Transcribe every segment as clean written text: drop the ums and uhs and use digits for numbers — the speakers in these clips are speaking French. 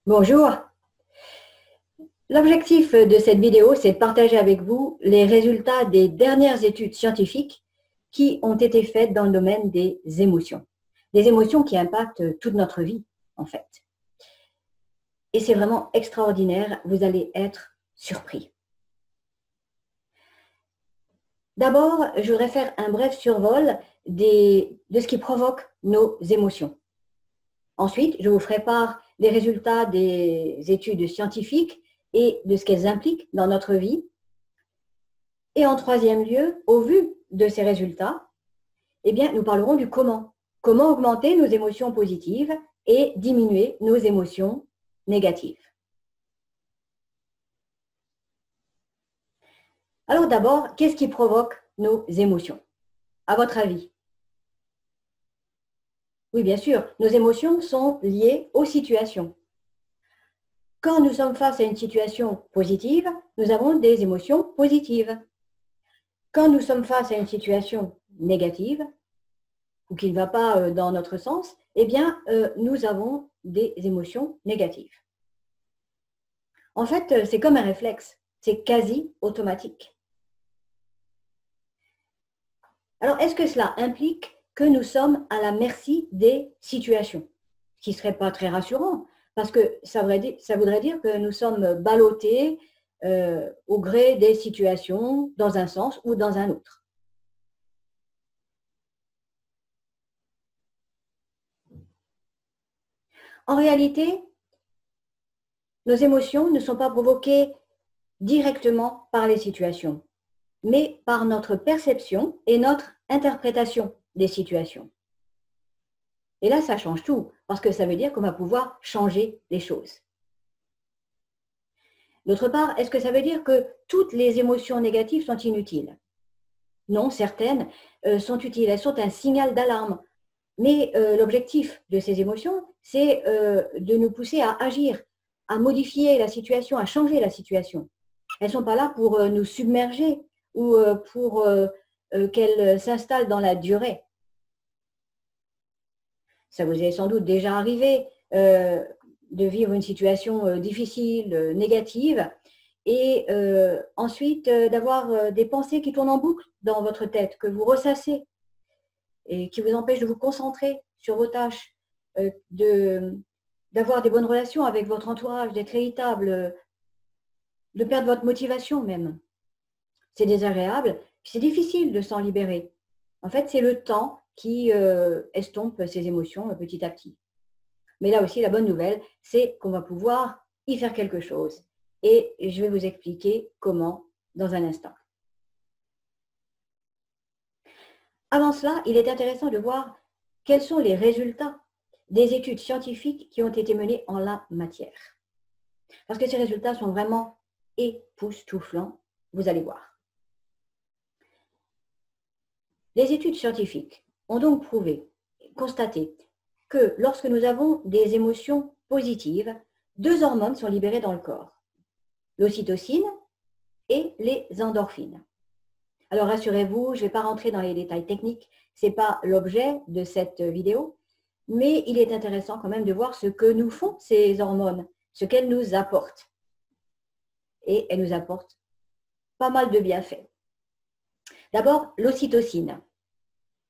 Bonjour. L'objectif de cette vidéo, c'est de partager avec vous les résultats des dernières études scientifiques qui ont été faites dans le domaine des émotions. Des émotions qui impactent toute notre vie, en fait. Et c'est vraiment extraordinaire, vous allez être surpris. D'abord, je voudrais faire un bref survol de ce qui provoque nos émotions. Ensuite, je vous ferai part des résultats des études scientifiques et de ce qu'elles impliquent dans notre vie. Et en troisième lieu, au vu de ces résultats, eh bien, nous parlerons du comment. Comment augmenter nos émotions positives et diminuer nos émotions négatives. Alors d'abord, qu'est-ce qui provoque nos émotions, à votre avis? Oui, bien sûr, nos émotions sont liées aux situations. Quand nous sommes face à une situation positive, nous avons des émotions positives. Quand nous sommes face à une situation négative, ou qui ne va pas dans notre sens, eh bien, nous avons des émotions négatives. En fait, c'est comme un réflexe, c'est quasi automatique. Alors, est-ce que cela implique que nous sommes à la merci des situations? Ce qui ne serait pas très rassurant, parce que ça voudrait dire que nous sommes ballottés au gré des situations, dans un sens ou dans un autre. En réalité, nos émotions ne sont pas provoquées directement par les situations, mais par notre perception et notre interprétation des situations. Et là, ça change tout, parce que ça veut dire qu'on va pouvoir changer les choses. D'autre part, est-ce que ça veut dire que toutes les émotions négatives sont inutiles? Non, certaines sont utiles, elles sont un signal d'alarme. Mais l'objectif de ces émotions, c'est de nous pousser à agir, à modifier la situation, à changer la situation. Elles ne sont pas là pour nous submerger ou pour qu'elles s'installent dans la durée. Ça vous est sans doute déjà arrivé de vivre une situation difficile, négative, et ensuite d'avoir des pensées qui tournent en boucle dans votre tête, que vous ressassez et qui vous empêchent de vous concentrer sur vos tâches, d'avoir des bonnes relations avec votre entourage, d'être irritable, de perdre votre motivation même. C'est désagréable, c'est difficile de s'en libérer. En fait, c'est le temps qui estompe ces émotions petit à petit. Mais là aussi, la bonne nouvelle, c'est qu'on va pouvoir y faire quelque chose. Et je vais vous expliquer comment dans un instant. Avant cela, il est intéressant de voir quels sont les résultats des études scientifiques qui ont été menées en la matière. Parce que ces résultats sont vraiment époustouflants, vous allez voir. Les études scientifiques ont donc prouvé, constaté, que lorsque nous avons des émotions positives, deux hormones sont libérées dans le corps, l'ocytocine et les endorphines. Alors rassurez-vous, je ne vais pas rentrer dans les détails techniques, ce n'est pas l'objet de cette vidéo, mais il est intéressant quand même de voir ce que nous font ces hormones, ce qu'elles nous apportent. Et elles nous apportent pas mal de bienfaits. D'abord, l'ocytocine.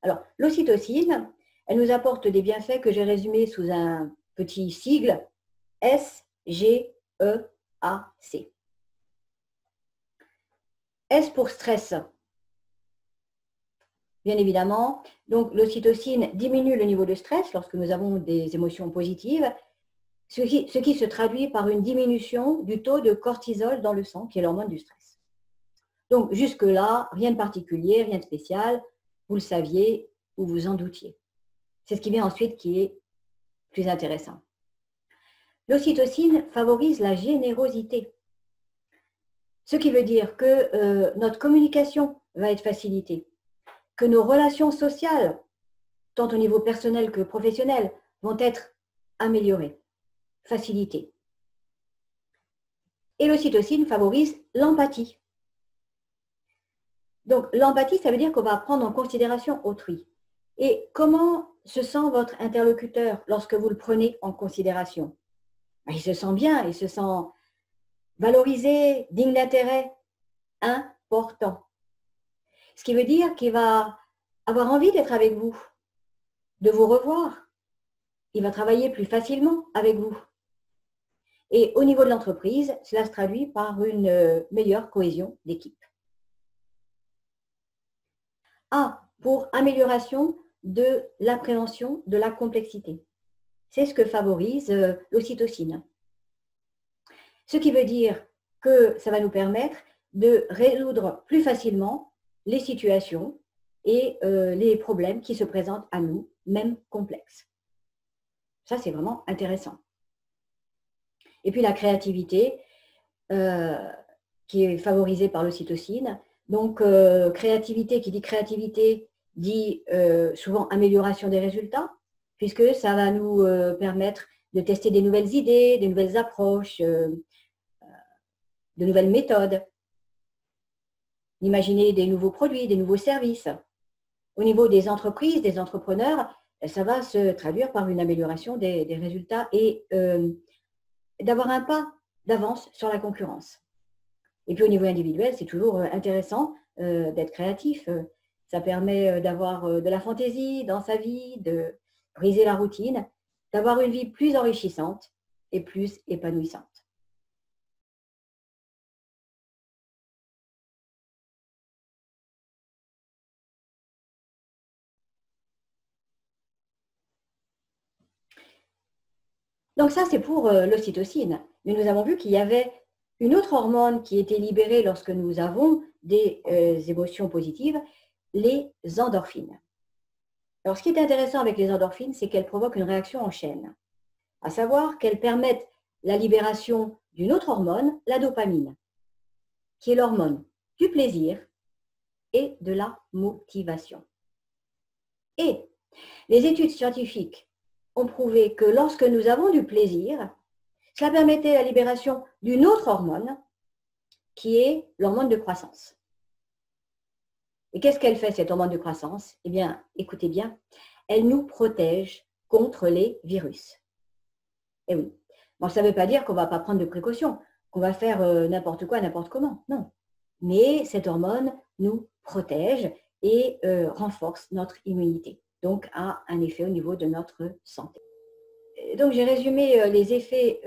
Alors, l'ocytocine, elle nous apporte des bienfaits que j'ai résumés sous un petit sigle SGEAC. S pour stress. Bien évidemment, donc l'ocytocine diminue le niveau de stress lorsque nous avons des émotions positives, ce qui se traduit par une diminution du taux de cortisol dans le sang, qui est l'hormone du stress. Donc jusque-là, rien de particulier, rien de spécial, vous le saviez ou vous en doutiez. C'est ce qui vient ensuite qui est plus intéressant. L'ocytocine favorise la générosité, ce qui veut dire que notre communication va être facilitée, que nos relations sociales, tant au niveau personnel que professionnel, vont être améliorées, facilitées. Et l'ocytocine favorise l'empathie. Donc l'empathie, ça veut dire qu'on va prendre en considération autrui. Et comment se sent votre interlocuteur lorsque vous le prenez en considération? Il se sent bien, il se sent valorisé, digne d'intérêt, important. Ce qui veut dire qu'il va avoir envie d'être avec vous, de vous revoir. Il va travailler plus facilement avec vous. Et au niveau de l'entreprise, cela se traduit par une meilleure cohésion d'équipe. A, pour amélioration de l'appréhension de la complexité. C'est ce que favorise l'ocytocine. Ce qui veut dire que ça va nous permettre de résoudre plus facilement les situations et les problèmes qui se présentent à nous, même complexes. Ça, c'est vraiment intéressant. Et puis la créativité, qui est favorisée par l'ocytocine. Donc, créativité, qui dit créativité, dit souvent amélioration des résultats, puisque ça va nous permettre de tester des nouvelles idées, des nouvelles approches, de nouvelles méthodes, d'imaginer des nouveaux produits, des nouveaux services. Au niveau des entreprises, des entrepreneurs, ça va se traduire par une amélioration des résultats et d'avoir un pas d'avance sur la concurrence. Et puis au niveau individuel, c'est toujours intéressant d'être créatif. Ça permet d'avoir de la fantaisie dans sa vie, de briser la routine, d'avoir une vie plus enrichissante et plus épanouissante. Donc ça, c'est pour l'ocytocine. Mais nous avons vu qu'il y avait une autre hormone qui était libérée lorsque nous avons des émotions positives, les endorphines. Alors, ce qui est intéressant avec les endorphines, c'est qu'elles provoquent une réaction en chaîne, à savoir qu'elles permettent la libération d'une autre hormone, la dopamine, qui est l'hormone du plaisir et de la motivation. Et les études scientifiques ont prouvé que lorsque nous avons du plaisir, cela permettait la libération d'une autre hormone, qui est l'hormone de croissance. Et qu'est-ce qu'elle fait, cette hormone de croissance? Eh bien, écoutez bien, elle nous protège contre les virus. Eh oui. Bon, ça ne veut pas dire qu'on ne va pas prendre de précautions, qu'on va faire n'importe quoi, n'importe comment. Non. Mais cette hormone nous protège et renforce notre immunité. Donc, a un effet au niveau de notre santé. Donc, j'ai résumé les effets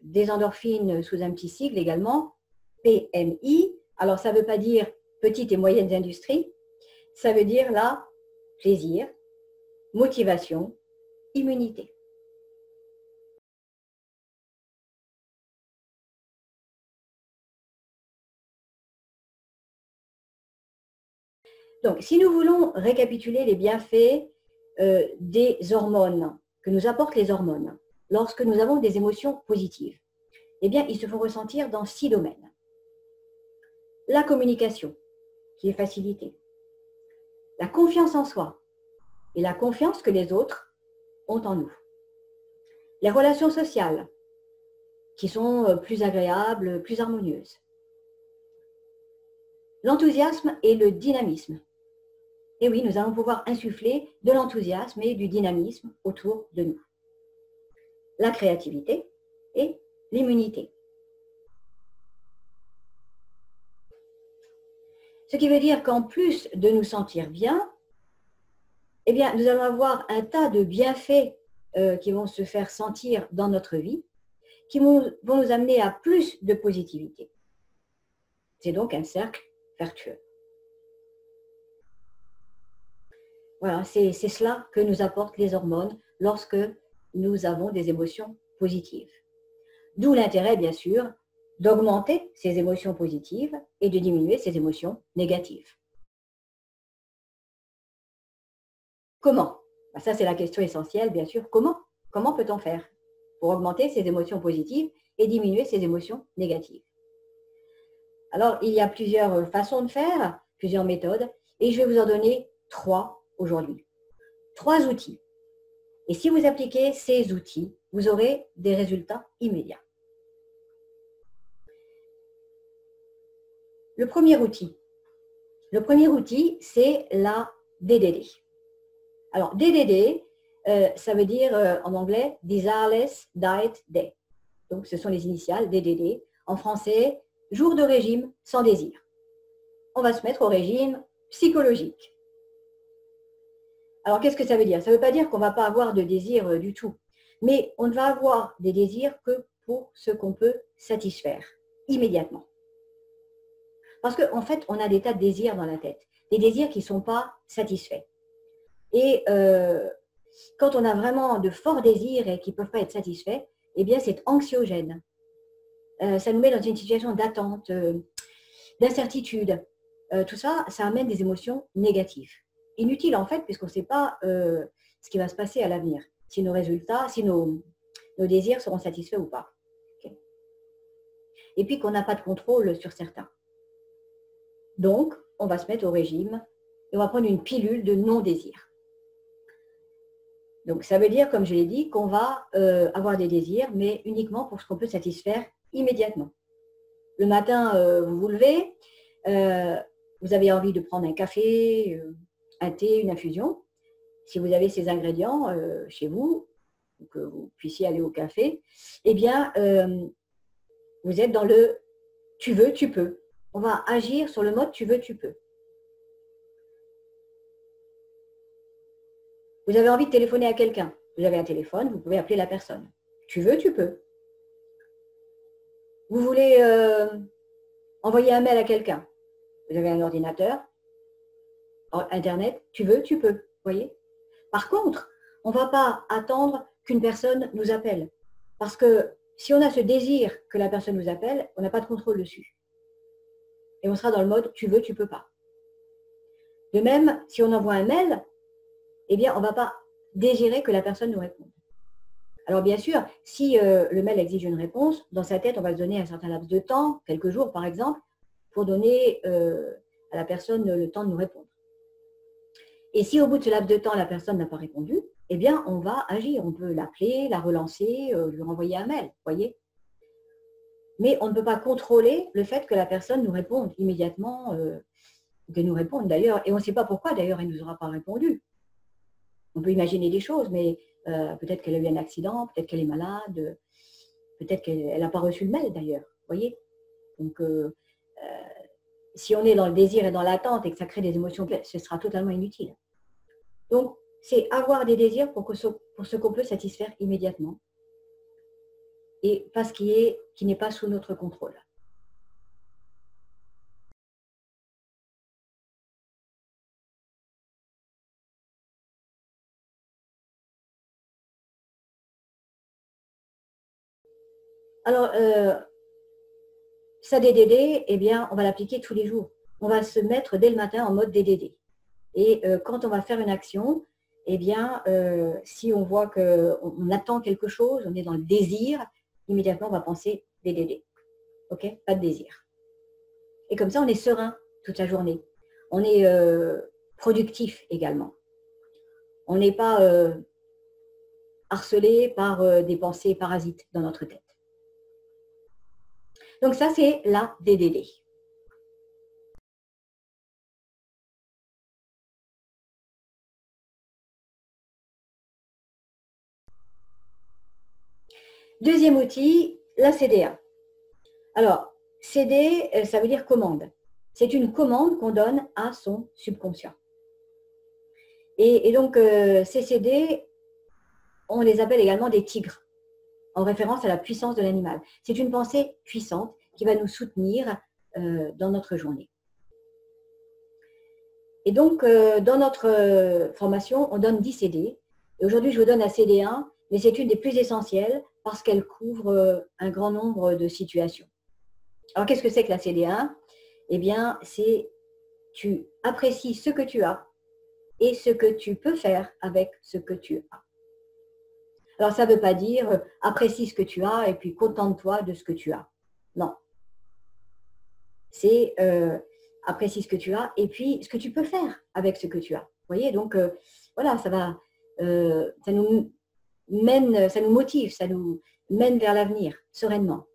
des endorphines sous un petit sigle également, PMI. Alors, ça ne veut pas dire petites et moyennes industries, ça veut dire là, plaisir, motivation, immunité. Donc, si nous voulons récapituler les bienfaits des hormones, que nous apportent les hormones, lorsque nous avons des émotions positives, eh bien, ils se font ressentir dans 6 domaines. La communication, qui est facilitée. La confiance en soi et la confiance que les autres ont en nous. Les relations sociales, qui sont plus agréables, plus harmonieuses. L'enthousiasme et le dynamisme. Et oui, nous allons pouvoir insuffler de l'enthousiasme et du dynamisme autour de nous. La créativité et l'immunité. Ce qui veut dire qu'en plus de nous sentir bien, eh bien, nous allons avoir un tas de bienfaits qui vont se faire sentir dans notre vie, qui vont nous amener à plus de positivité. C'est donc un cercle vertueux. Voilà, c'est cela que nous apportent les hormones lorsque nous avons des émotions positives. D'où l'intérêt, bien sûr, d'augmenter ces émotions positives et de diminuer ces émotions négatives. Comment? Ça, c'est la question essentielle, bien sûr. Comment peut-on faire pour augmenter ces émotions positives et diminuer ces émotions négatives? Alors, il y a plusieurs façons de faire, plusieurs méthodes, et je vais vous en donner 3 aujourd'hui. 3 outils. Et si vous appliquez ces outils, vous aurez des résultats immédiats. Le premier outil, c'est la DDD. Alors, DDD, ça veut dire en anglais Desireless Diet Day. Donc, ce sont les initiales DDD. En français, jour de régime sans désir. On va se mettre au régime psychologique. Alors, qu'est-ce que ça veut dire? Ça ne veut pas dire qu'on ne va pas avoir de désir du tout. Mais on ne va avoir des désirs que pour ce qu'on peut satisfaire immédiatement. Parce qu'en fait, on a des tas de désirs dans la tête. Des désirs qui ne sont pas satisfaits. Et quand on a vraiment de forts désirs et qui ne peuvent pas être satisfaits, eh bien, c'est anxiogène. Ça nous met dans une situation d'attente, d'incertitude. Tout ça, ça amène des émotions négatives. Inutiles, en fait, puisqu'on ne sait pas ce qui va se passer à l'avenir. Si nos résultats, si nos désirs seront satisfaits ou pas. Okay. Et puis qu'on n'a pas de contrôle sur certains. Donc, on va se mettre au régime et on va prendre une pilule de non-désir. Donc, ça veut dire, comme je l'ai dit, qu'on va avoir des désirs, mais uniquement pour ce qu'on peut satisfaire immédiatement. Le matin, vous vous levez, vous avez envie de prendre un café, un thé, une infusion. Si vous avez ces ingrédients chez vous, que vous puissiez aller au café, eh bien, vous êtes dans le « tu veux, tu peux ». On va agir sur le mode « tu veux, tu peux ». Vous avez envie de téléphoner à quelqu'un. Vous avez un téléphone, vous pouvez appeler la personne. Tu veux, tu peux. Vous voulez envoyer un mail à quelqu'un. Vous avez un ordinateur, Internet, tu veux, tu peux. Voyez? Par contre, on ne va pas attendre qu'une personne nous appelle. Parce que si on a ce désir que la personne nous appelle, on n'a pas de contrôle dessus. Et on sera dans le mode tu veux, tu peux pas. De même, si on envoie un mail, eh bien, on ne va pas désirer que la personne nous réponde. Alors bien sûr, si le mail exige une réponse, dans sa tête, on va se donner un certain laps de temps, quelques jours par exemple, pour donner à la personne le temps de nous répondre. Et si au bout de ce laps de temps, la personne n'a pas répondu, eh bien, on va agir. On peut l'appeler, la relancer, lui renvoyer un mail, voyez. Mais on ne peut pas contrôler le fait que la personne nous réponde immédiatement, qu'elle nous réponde d'ailleurs, et on ne sait pas pourquoi d'ailleurs elle ne nous aura pas répondu. On peut imaginer des choses, mais peut-être qu'elle a eu un accident, peut-être qu'elle est malade, peut-être qu'elle n'a pas reçu le mail d'ailleurs, voyez. Donc, si on est dans le désir et dans l'attente et que ça crée des émotions, ce sera totalement inutile. Donc, c'est avoir des désirs pour ce qu'on peut satisfaire immédiatement et pas ce qui n'est pas sous notre contrôle. Alors, ça DDD, eh bien, on va l'appliquer tous les jours. On va se mettre dès le matin en mode DDD. Et quand on va faire une action, eh bien, si on voit qu'on attend quelque chose, on est dans le désir, immédiatement, on va penser DDD. OK? Pas de désir. Et comme ça, on est serein toute la journée. On est productif également. On n'est pas harcelé par des pensées parasites dans notre tête. Donc ça, c'est la DDD. Deuxième outil, la CDA. Alors, CD, ça veut dire commande. C'est une commande qu'on donne à son subconscient. Et donc, ces CD, on les appelle également des tigres, en référence à la puissance de l'animal. C'est une pensée puissante qui va nous soutenir dans notre journée. Et donc, dans notre formation, on donne 10 CD. Et aujourd'hui, je vous donne la CD1, mais c'est une des plus essentielles parce qu'elle couvre un grand nombre de situations. Alors, qu'est-ce que c'est que la CD1? Eh bien, c'est tu apprécies ce que tu as et ce que tu peux faire avec ce que tu as. Alors, ça ne veut pas dire apprécie ce que tu as et puis contente-toi de ce que tu as. Non. C'est apprécie ce que tu as et puis ce que tu peux faire avec ce que tu as. Vous voyez, donc voilà, ça nous mène, ça nous motive, ça nous mène vers l'avenir sereinement.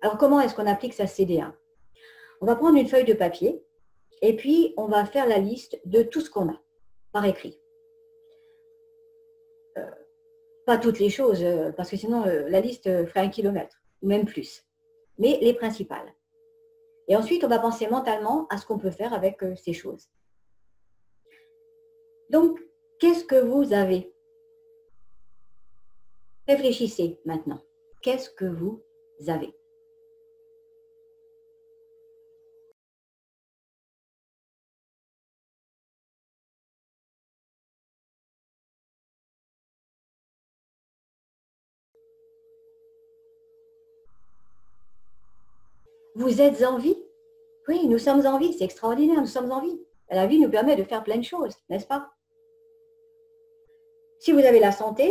Alors, comment est-ce qu'on applique sa CD1? On va prendre une feuille de papier et puis on va faire la liste de tout ce qu'on a par écrit. Pas toutes les choses, parce que sinon la liste ferait 1 kilomètre, ou même plus. Mais les principales. Et ensuite, on va penser mentalement à ce qu'on peut faire avec ces choses. Donc, qu'est-ce que vous avez? Réfléchissez maintenant. Qu'est-ce que vous avez? Vous êtes en vie? Oui, nous sommes en vie, c'est extraordinaire, nous sommes en vie. La vie nous permet de faire plein de choses, n'est-ce pas? Si vous avez la santé,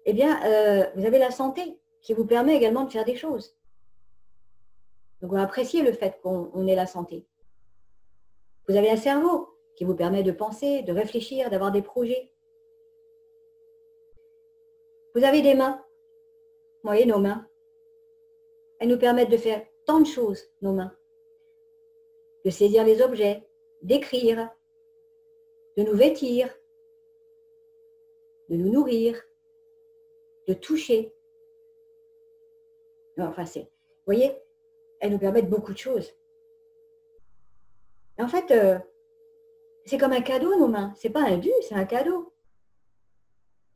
eh bien, vous avez la santé qui vous permet également de faire des choses. Donc, on va apprécier le fait qu'on ait la santé. Vous avez un cerveau qui vous permet de penser, de réfléchir, d'avoir des projets. Vous avez des mains. Vous voyez, nos mains. Elles nous permettent de faire tant de choses, nos mains. De saisir les objets, d'écrire, de nous vêtir, de nous nourrir, de toucher. Enfin, vous voyez, elles nous permettent beaucoup de choses. En fait, c'est comme un cadeau, nos mains. Ce n'est pas un dû, c'est un cadeau.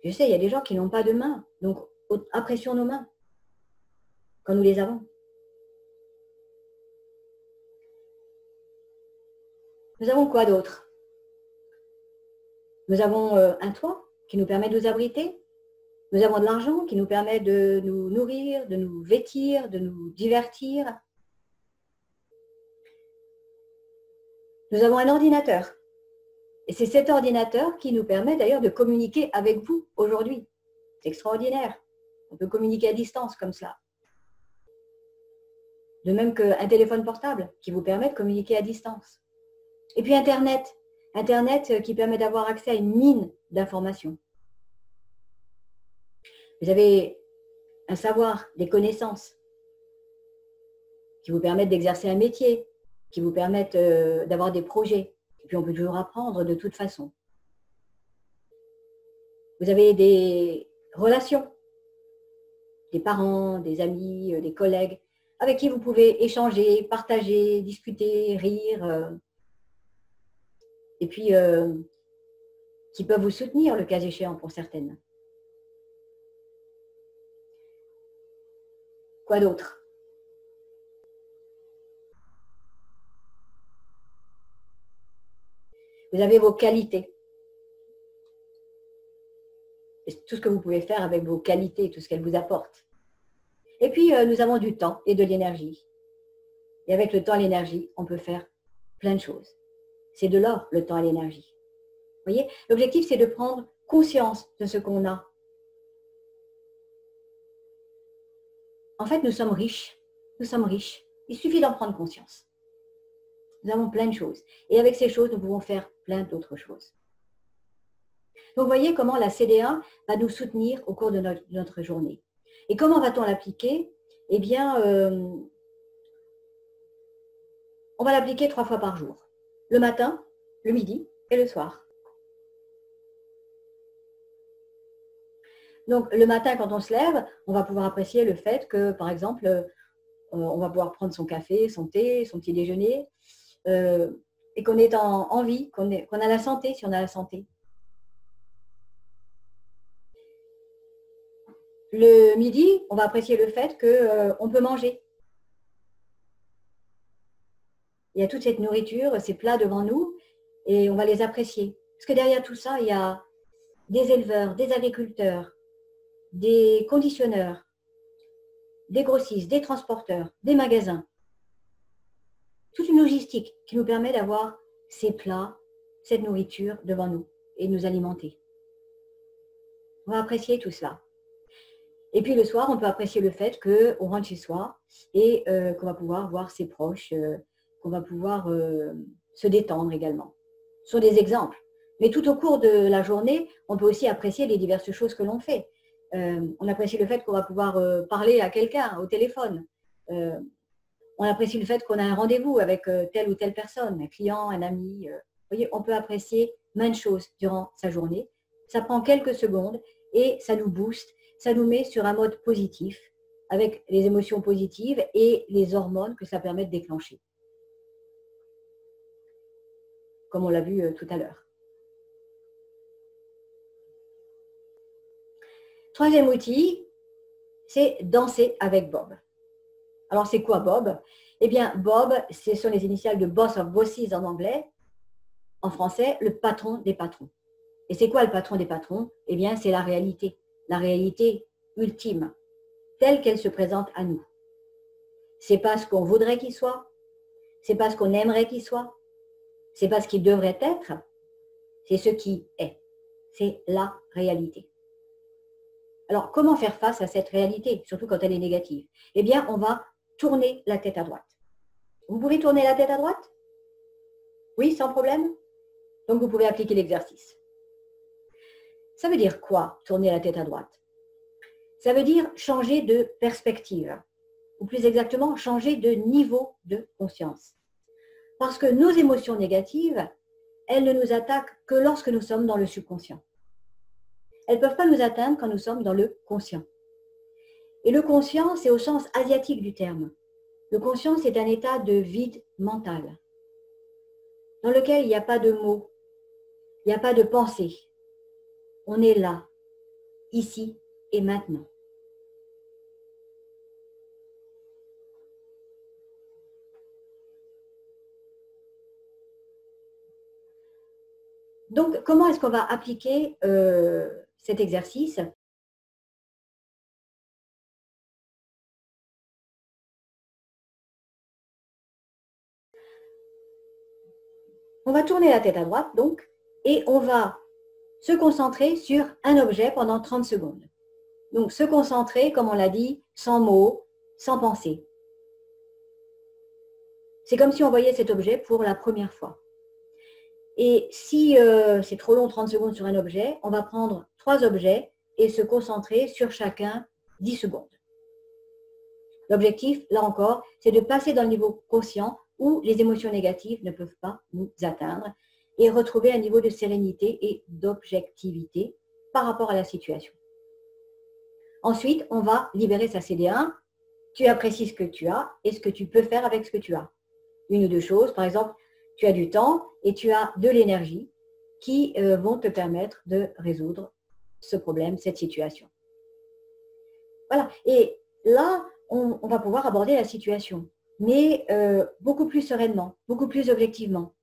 Je sais, il y a des gens qui n'ont pas de mains. Donc, apprécions nos mains quand nous les avons. Nous avons quoi d'autre? Nous avons un toit qui nous permet de nous abriter. Nous avons de l'argent qui nous permet de nous nourrir, de nous vêtir, de nous divertir. Nous avons un ordinateur. Et c'est cet ordinateur qui nous permet d'ailleurs de communiquer avec vous aujourd'hui. C'est extraordinaire. On peut communiquer à distance comme cela. De même qu'un téléphone portable qui vous permet de communiquer à distance. Et puis Internet. Internet qui permet d'avoir accès à une mine d'informations. Vous avez un savoir, des connaissances qui vous permettent d'exercer un métier, qui vous permettent d'avoir des projets. Et puis on peut toujours apprendre de toute façon. Vous avez des relations, des parents, des amis, des collègues, avec qui vous pouvez échanger, partager, discuter, rire, et puis qui peuvent vous soutenir le cas échéant pour certaines. Quoi d'autre? Vous avez vos qualités. C'est tout ce que vous pouvez faire avec vos qualités, tout ce qu'elles vous apportent. Et puis, nous avons du temps et de l'énergie. Et avec le temps et l'énergie, on peut faire plein de choses. C'est de l'or, le temps et l'énergie. Vous voyez, l'objectif, c'est de prendre conscience de ce qu'on a. En fait, nous sommes riches. Nous sommes riches. Il suffit d'en prendre conscience. Nous avons plein de choses. Et avec ces choses, nous pouvons faire plein d'autres choses. Donc, vous voyez comment la CDA va nous soutenir au cours de notre journée. Et comment va-t-on l'appliquer? Eh bien, on va l'appliquer 3 fois par jour. Le matin, le midi et le soir. Donc, le matin, quand on se lève, on va pouvoir apprécier le fait que, par exemple, on va pouvoir prendre son café, son thé, son petit déjeuner, et qu'on est en vie, qu'on a la santé, si on a la santé. Le midi, on va apprécier le fait qu'on peut manger. Il y a toute cette nourriture, ces plats devant nous, et on va les apprécier. Parce que derrière tout ça, il y a des éleveurs, des agriculteurs, des conditionneurs, des grossistes, des transporteurs, des magasins. Toute une logistique qui nous permet d'avoir ces plats, cette nourriture devant nous et nous alimenter. On va apprécier tout cela. Et puis le soir, on peut apprécier le fait qu'on rentre chez soi et qu'on va pouvoir voir ses proches, qu'on va pouvoir se détendre également. Ce sont des exemples. Mais tout au cours de la journée, on peut aussi apprécier les diverses choses que l'on fait. On apprécie le fait qu'on va pouvoir parler à quelqu'un au téléphone. On apprécie le fait qu'on a un rendez-vous avec telle ou telle personne, un client, un ami. Vous voyez, on peut apprécier maintes choses durant sa journée. Ça prend quelques secondes et ça nous booste, ça nous met sur un mode positif avec les émotions positives et les hormones que ça permet de déclencher, comme on l'a vu tout à l'heure. Troisième outil, c'est danser avec Bob. Alors, c'est quoi Bob? Eh bien, Bob, ce sont les initiales de Boss of Bosses en anglais. En français, le patron des patrons. Et c'est quoi le patron des patrons? Eh bien, c'est la réalité ultime, telle qu'elle se présente à nous. C'est pas ce qu'on voudrait qu'il soit, c'est pas ce qu'on aimerait qu'il soit, c'est pas ce qu'il devrait être, c'est ce qui est. C'est la réalité. Alors, comment faire face à cette réalité, surtout quand elle est négative? Eh bien, on va tourner la tête à droite. Vous pouvez tourner la tête à droite? Oui, sans problème? Donc, vous pouvez appliquer l'exercice. Ça veut dire quoi, tourner la tête à droite? Ça veut dire changer de perspective, ou plus exactement, changer de niveau de conscience. Parce que nos émotions négatives, elles ne nous attaquent que lorsque nous sommes dans le subconscient. Elles ne peuvent pas nous atteindre quand nous sommes dans le conscient. Et le conscient, c'est au sens asiatique du terme. Le conscient, c'est un état de vide mental, dans lequel il n'y a pas de mots, il n'y a pas de pensée. On est là, ici et maintenant. Donc, comment est-ce qu'on va appliquer cet exercice? On va tourner la tête à droite, donc, et on va se concentrer sur un objet pendant 30 secondes. Donc, se concentrer, comme on l'a dit, sans mots, sans pensée. C'est comme si on voyait cet objet pour la première fois. Et si c'est trop long, 30 secondes sur un objet, on va prendre 3 objets et se concentrer sur chacun 10 secondes. L'objectif, là encore, c'est de passer dans le niveau conscient où les émotions négatives ne peuvent pas nous atteindre et retrouver un niveau de sérénité et d'objectivité par rapport à la situation. Ensuite, on va libérer sa CD1. Tu apprécies ce que tu as et ce que tu peux faire avec ce que tu as. Une ou deux choses, par exemple, tu as du temps et tu as de l'énergie qui vont te permettre de résoudre ce problème, cette situation. Voilà. Et là, on va pouvoir aborder la situation, mais beaucoup plus sereinement, beaucoup plus objectivement.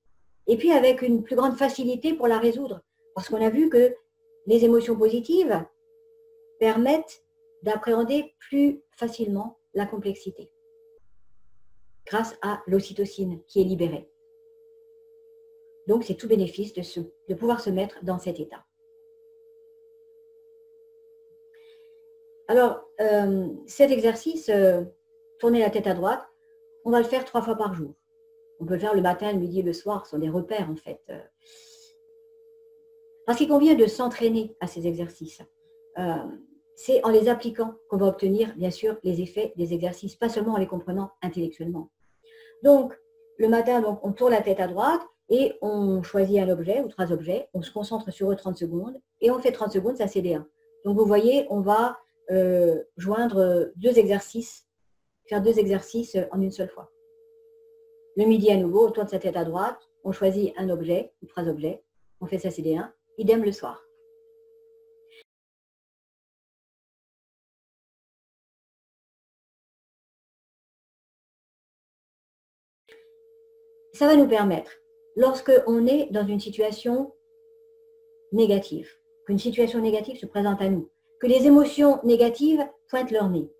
Et puis avec une plus grande facilité pour la résoudre. Parce qu'on a vu que les émotions positives permettent d'appréhender plus facilement la complexité grâce à l'ocytocine qui est libérée. Donc, c'est tout bénéfice de pouvoir se mettre dans cet état. Alors, cet exercice, tourner la tête à droite, on va le faire 3 fois par jour. On peut le faire le matin, le midi et le soir, ce sont des repères en fait. Parce qu'il convient de s'entraîner à ces exercices. C'est en les appliquant qu'on va obtenir, bien sûr, les effets des exercices, pas seulement en les comprenant intellectuellement. Donc, le matin, donc, on tourne la tête à droite et on choisit un objet ou 3 objets, on se concentre sur eux 30 secondes et on fait 30 secondes, ça CD1. Donc, vous voyez, on va joindre 2 exercices, faire 2 exercices en une seule fois. Le midi à nouveau, on tourne sa tête à droite, on choisit un objet ou 3 objets, on fait sa CD1, idem le soir. Ça va nous permettre, lorsque on est dans une situation négative, qu'une situation négative se présente à nous, que les émotions négatives pointent leur nez,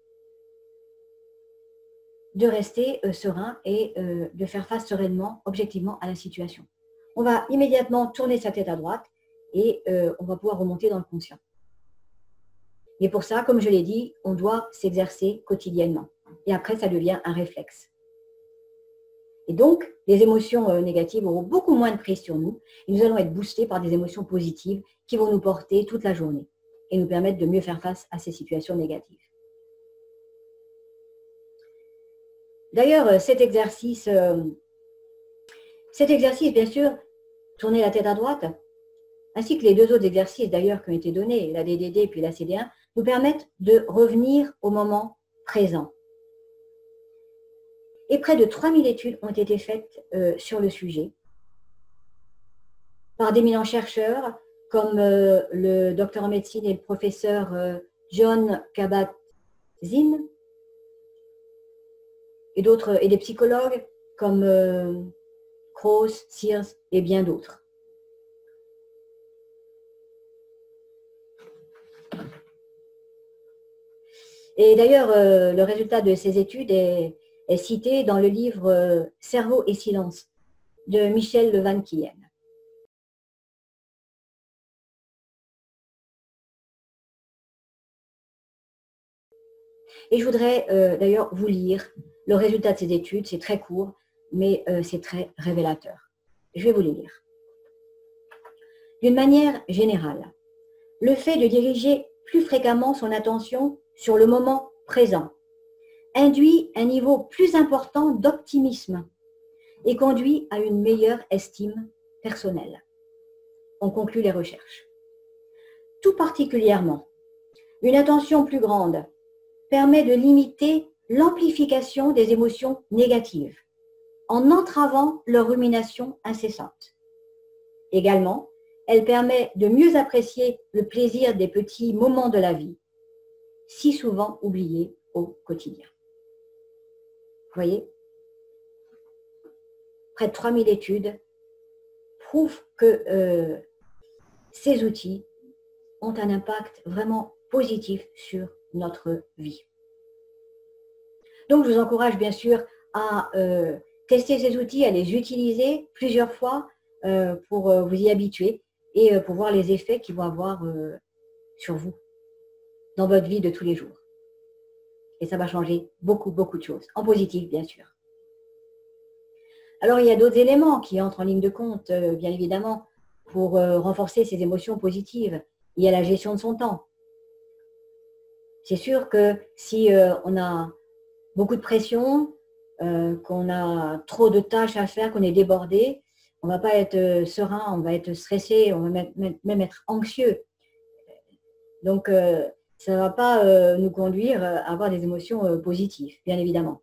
de rester serein et de faire face sereinement, objectivement à la situation. On va immédiatement tourner sa tête à droite et on va pouvoir remonter dans le conscient. Et pour ça, comme je l'ai dit, on doit s'exercer quotidiennement. Et après, ça devient un réflexe. Et donc, les émotions négatives auront beaucoup moins de prise sur nous et nous allons être boostés par des émotions positives qui vont nous porter toute la journée et nous permettre de mieux faire face à ces situations négatives. D'ailleurs, cet exercice, bien sûr, tourner la tête à droite, ainsi que les deux autres exercices d'ailleurs qui ont été donnés, la DDD puis la CD1, nous permettent de revenir au moment présent. Et près de 3000 études ont été faites sur le sujet par d'éminents chercheurs comme le docteur en médecine et le professeur John Kabat-Zinn et d'autres, et des psychologues comme Krauss, Sears et bien d'autres. Et d'ailleurs, le résultat de ces études est cité dans le livre Cerveau et silence de Michel Le Van Quien. Et je voudrais d'ailleurs vous lire le résultat de ces études. C'est très court, mais c'est très révélateur. Je vais vous les lire. D'une manière générale, le fait de diriger plus fréquemment son attention sur le moment présent induit un niveau plus important d'optimisme et conduit à une meilleure estime personnelle. On conclut les recherches. Tout particulièrement, une attention plus grande permet de limiter l'amplification des émotions négatives en entravant leur rumination incessante. Également, elle permet de mieux apprécier le plaisir des petits moments de la vie, si souvent oubliés au quotidien. Vous voyez, près de 3000 études prouvent que ces outils ont un impact vraiment positif sur notre vie. Donc, je vous encourage bien sûr à tester ces outils, à les utiliser plusieurs fois pour vous y habituer et pour voir les effets qu'ils vont avoir sur vous dans votre vie de tous les jours. Et ça va changer beaucoup, beaucoup de choses, en positif bien sûr. Alors, il y a d'autres éléments qui entrent en ligne de compte, bien évidemment, pour renforcer ces émotions positives. Il y a la gestion de son temps. C'est sûr que si on a beaucoup de pression, qu'on a trop de tâches à faire, qu'on est débordé, on ne va pas être serein, on va être stressé, on va même être anxieux. Donc, ça ne va pas nous conduire à avoir des émotions positives, bien évidemment.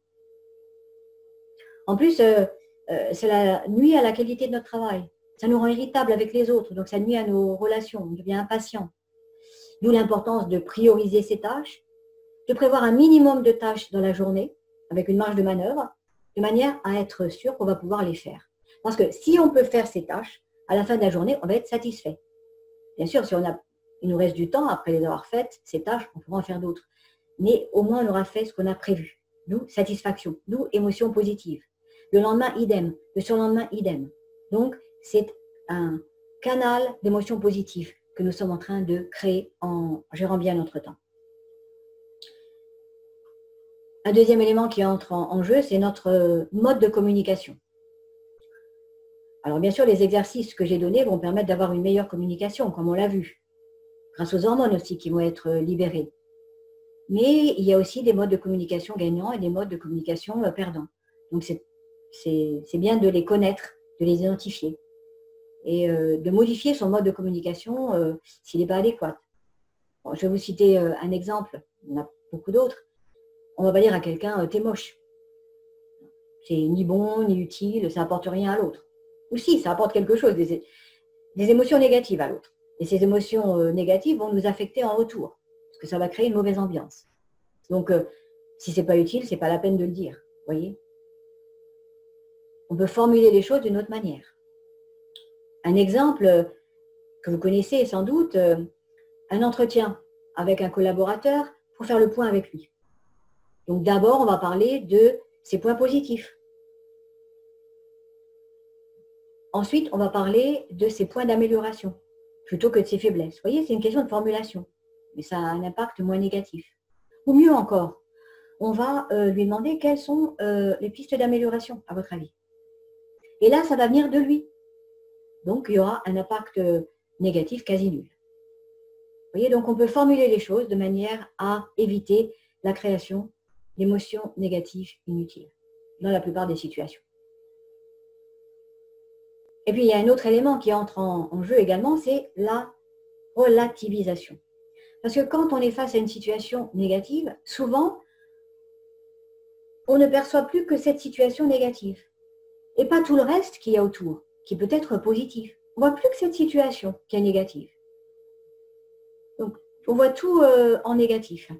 En plus, cela nuit à la qualité de notre travail. Ça nous rend irritables avec les autres, donc ça nuit à nos relations, on devient impatient. D'où l'importance de prioriser ses tâches, de prévoir un minimum de tâches dans la journée, avec une marge de manœuvre, de manière à être sûr qu'on va pouvoir les faire. Parce que si on peut faire ces tâches, à la fin de la journée, on va être satisfait. Bien sûr, si il nous reste du temps, après les avoir faites, ces tâches, on pourra en faire d'autres. Mais au moins, on aura fait ce qu'on a prévu. D'où satisfaction, d'où émotion positive. Le lendemain, idem. Le surlendemain, idem. Donc, c'est un canal d'émotions positives que nous sommes en train de créer en gérant bien notre temps. Un deuxième élément qui entre en jeu, c'est notre mode de communication. Alors bien sûr, les exercices que j'ai donnés vont permettre d'avoir une meilleure communication, comme on l'a vu, grâce aux hormones aussi qui vont être libérées. Mais il y a aussi des modes de communication gagnants et des modes de communication perdants. Donc c'est bien de les connaître, de les identifier et de modifier son mode de communication s'il n'est pas adéquat. Bon, je vais vous citer un exemple, il y en a beaucoup d'autres. On ne va pas dire à quelqu'un « t'es moche ». C'est ni bon, ni utile, ça n'apporte rien à l'autre. Ou si, ça apporte quelque chose, des émotions négatives à l'autre. Et ces émotions négatives vont nous affecter en retour, parce que ça va créer une mauvaise ambiance. Donc, si ce n'est pas utile, ce n'est pas la peine de le dire, voyez. On peut formuler les choses d'une autre manière. Un exemple que vous connaissez sans doute, un entretien avec un collaborateur pour faire le point avec lui. Donc d'abord, on va parler de ses points positifs. Ensuite, on va parler de ses points d'amélioration, plutôt que de ses faiblesses. Vous voyez, c'est une question de formulation, mais ça a un impact moins négatif. Ou mieux encore, on va lui demander quelles sont les pistes d'amélioration, à votre avis. Et là, ça va venir de lui. Donc, il y aura un impact négatif quasi nul. Vous voyez, donc on peut formuler les choses de manière à éviter la création d'émotions négatives inutiles dans la plupart des situations. Et puis, il y a un autre élément qui entre en jeu également, c'est la relativisation. Parce que quand on est face à une situation négative, souvent, on ne perçoit plus que cette situation négative et pas tout le reste qu'il y a autour, qui peut être positif. On ne voit plus que cette situation qui est négative. Donc, on voit tout en négatif.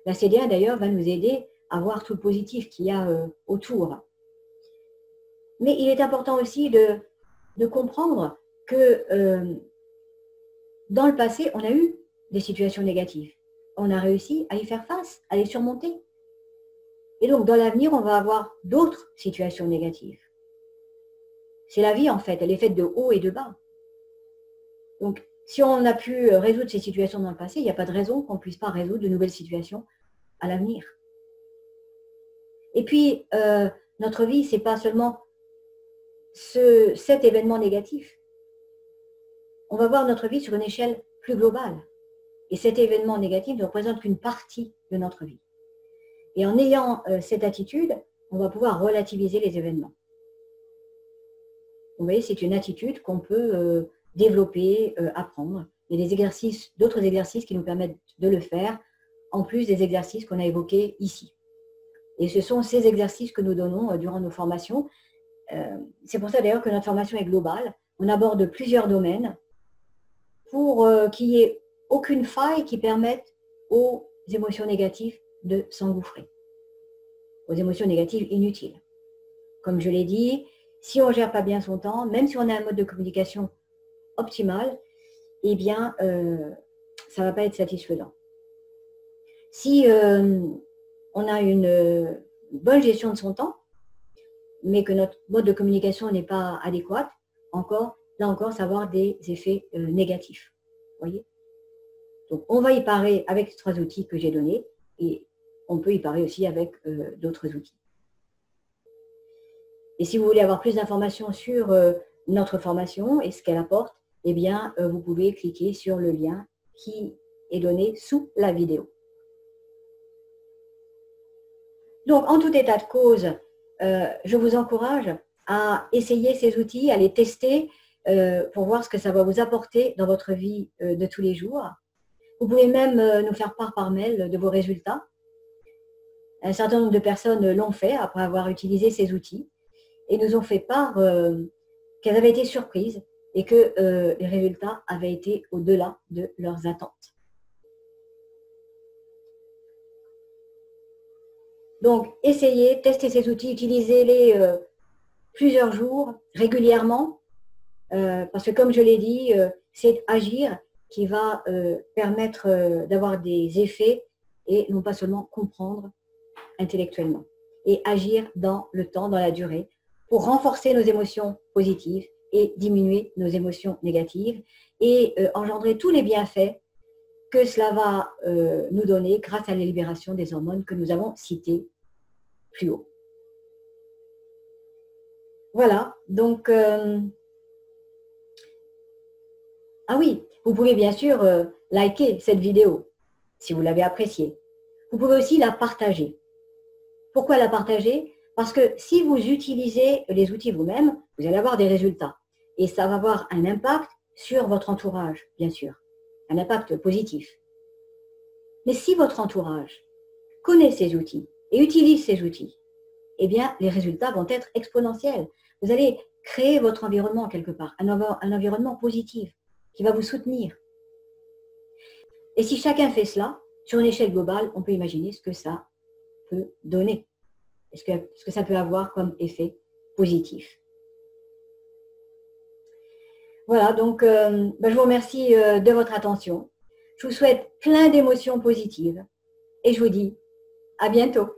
La CDA, d'ailleurs, va nous aider à voir tout le positif qu'il y a autour. Mais il est important aussi de comprendre que dans le passé, on a eu des situations négatives. On a réussi à y faire face, à les surmonter. Et donc, dans l'avenir, on va avoir d'autres situations négatives. C'est la vie, en fait. Elle est faite de haut et de bas. Donc, si on a pu résoudre ces situations dans le passé, il n'y a pas de raison qu'on ne puisse pas résoudre de nouvelles situations à l'avenir. Et puis, notre vie, ce n'est pas seulement cet événement négatif. On va voir notre vie sur une échelle plus globale. Et cet événement négatif ne représente qu'une partie de notre vie. Et en ayant cette attitude, on va pouvoir relativiser les événements. Vous voyez, c'est une attitude qu'on peut développer, apprendre. Il y a des exercices, d'autres exercices qui nous permettent de le faire, en plus des exercices qu'on a évoqués ici. Et ce sont ces exercices que nous donnons durant nos formations. C'est pour ça d'ailleurs que notre formation est globale. On aborde plusieurs domaines pour qu'il n'y ait aucune faille qui permette aux émotions négatives de s'engouffrer, aux émotions négatives inutiles. Comme je l'ai dit, si on ne gère pas bien son temps, même si on a un mode de communication optimal, eh bien, ça ne va pas être satisfaisant. Si on a une bonne gestion de son temps, mais que notre mode de communication n'est pas adéquat, là encore, ça va avoir des effets négatifs. Voyez. Donc, on va y parer avec les 3 outils que j'ai donnés et on peut y parer aussi avec d'autres outils. Et si vous voulez avoir plus d'informations sur notre formation et ce qu'elle apporte, eh bien, vous pouvez cliquer sur le lien qui est donné sous la vidéo. Donc, en tout état de cause, je vous encourage à essayer ces outils, à les tester pour voir ce que ça va vous apporter dans votre vie de tous les jours. Vous pouvez même nous faire part par mail de vos résultats. Un certain nombre de personnes l'ont fait après avoir utilisé ces outils et nous ont fait part qu'elles avaient été surprises et que les résultats avaient été au-delà de leurs attentes. Donc, essayez, testez ces outils, utilisez-les plusieurs jours, régulièrement, parce que comme je l'ai dit, c'est agir qui va permettre d'avoir des effets et non pas seulement comprendre intellectuellement. Et agir dans le temps, dans la durée, pour renforcer nos émotions positives et diminuer nos émotions négatives et engendrer tous les bienfaits que cela va nous donner grâce à la libération des hormones que nous avons citées plus haut. Voilà, donc, ah oui, vous pouvez bien sûr liker cette vidéo si vous l'avez appréciée. Vous pouvez aussi la partager. Pourquoi la partager? Parce que si vous utilisez les outils vous-même, vous allez avoir des résultats. Et ça va avoir un impact sur votre entourage, bien sûr. Un impact positif. Mais si votre entourage connaît ces outils et utilise ces outils, eh bien, les résultats vont être exponentiels. Vous allez créer votre environnement quelque part, un environnement positif qui va vous soutenir. Et si chacun fait cela, sur une échelle globale, on peut imaginer ce que ça peut donner, ce que ça peut avoir comme effet positif. Voilà, donc je vous remercie de votre attention. Je vous souhaite plein d'émotions positives et je vous dis à bientôt.